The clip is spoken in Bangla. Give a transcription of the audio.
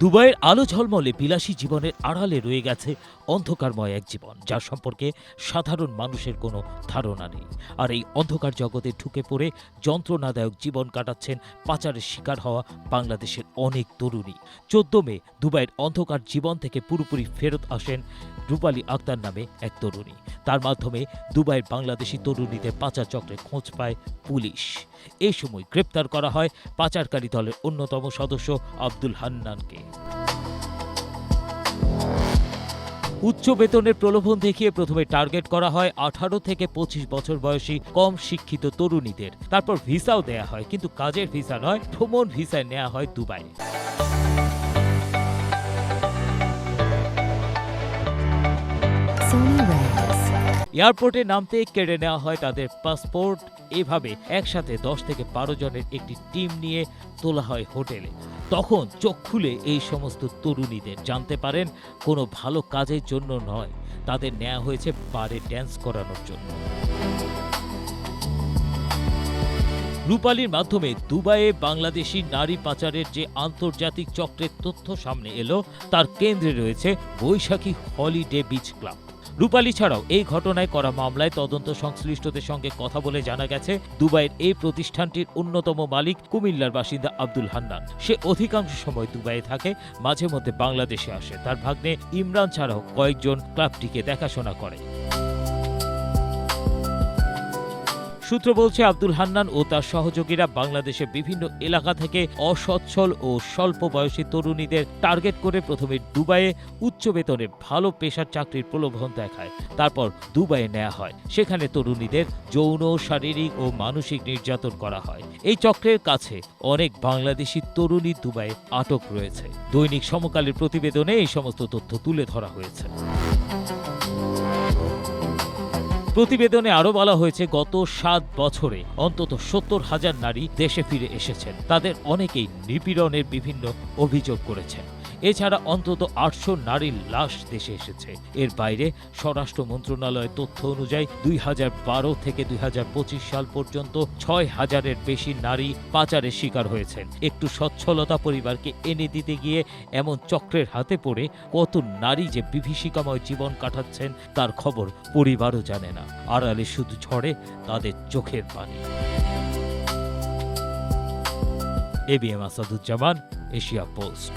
দুবাইয়ের আলো ঝলমলে বিলাসী জীবনের আড়ালে রয়ে গেছে অন্ধকারময় এক জীবন, যার সম্পর্কে সাধারণ মানুষের কোনো ধারণা নেই। আর এই অন্ধকার জগতে ঢুকে পড়ে যন্ত্রণাদায়ক জীবন কাটাচ্ছেন পাচারের শিকার হওয়া বাংলাদেশের অনেক তরুণী। 14 মে দুবাইয়ের অন্ধকার জীবন থেকে পুরোপুরি ফেরত আসেন রূপালী আক্তার নামে এক তরুণী। তার মাধ্যমে দুবাইয়ের বাংলাদেশি তরুণীদের পাচার চক্রের খোঁজ পায় পুলিশ। এই সময় গ্রেপ্তার করা হয় পাচারকারী দলের অন্যতম সদস্য আব্দুল হান্নানকে। উচ্চ বেতনের প্রলোভন দেখিয়ে প্রথমে টার্গেট করা হয় 18 থেকে 25 বছর বয়সী কম শিক্ষিত তরুণীদের। তারপর ভিসাও দেয়া হয়, কিন্তু কাজের ভিসা নয়, ভ্রমণ ভিসায় নেওয়া হয় দুবাই। এয়ারপোর্টে নামতে কেড়ে নেওয়া হয় তাদের পাসপোর্ট। এভাবে একসাথে 10 থেকে 12 জনের একটি টিম নিয়ে তোলা হয় হোটেলে। তখন চোখ খুলে এই সমস্ত তরুণীদের জানতে পারেন কোনো ভালো কাজের জন্য নয়, তাদের নেওয়া হয়েছে বারে ড্যান্স করানোর জন্য। রূপালীর মাধ্যমে দুবাইয়ে বাংলাদেশি নারী পাচারের যে আন্তর্জাতিক চক্রের তথ্য সামনে এলো, তার কেন্দ্রে রয়েছে বৈশাখী হলিডে বিচ ক্লাব। রূপালী ছাড়াও এই ঘটনায় করা মামলায় তদন্ত সংশ্লিষ্টদের সঙ্গে কথা বলে জানা গেছে, দুবাইয়ের এই প্রতিষ্ঠানটির অন্যতম মালিক কুমিল্লার বাসিন্দা আব্দুল হান্নান। সে অধিকাংশ সময় দুবাইয়ে থাকে, মাঝে মধ্যে বাংলাদেশে আসে। তার ভাগ্নে ইমরান ছাড়াও কয়েকজন ক্লাবটিকে দেখাশোনা করে। সূত্র বলছে, আব্দুল হান্নান ও তার সহযোগীরা বাংলাদেশের বিভিন্ন এলাকা থেকে অসচ্ছল ও স্বল্প বয়সী তরুণীদের টার্গেট করে প্রথমে দুবাইয়ে উচ্চ বেতনে ভালো পেশার চাকরির প্রলোভন দেখায়। তারপর দুবাইয়ে নেওয়া হয়। সেখানে তরুণীদের যৌন, শারীরিক ও মানসিক নির্যাতন করা হয়। এই চক্রের কাছে অনেক বাংলাদেশি তরুণী দুবাইয়ে আটক রয়েছে। দৈনিক সমকালের প্রতিবেদনে এই সমস্ত তথ্য তুলে ধরা হয়েছে। প্রতিবেদনে আরও বলা হয়েছে, গত 7 বছরে অন্তত 70,000 নারী দেশে ফিরে এসেছেন। তাদের অনেকেই নিপীড়নের বিভিন্ন অভিযোগ করেছেন। এছাড়া অন্তত 800 নারীর লাশ দেশে এসেছে। এর বাইরে স্বরাষ্ট্র মন্ত্রণালয়ের তথ্য অনুযায়ী 2012 থেকে 2025 সাল পর্যন্ত 6,000-এর বেশি নারী পাচারের শিকার হয়েছেন। একটু সচ্ছলতা পরিবারকে এনে দিতে গিয়ে এমন চক্রের হাতে পড়ে কত নারী যে বিভীষিকাময় জীবন কাটাচ্ছেন তার খবর পরিবারও জানে না। আড়ালে শুধু ঝরে তাদের চোখের পানি। ABM Asaduzzaman, Asia post.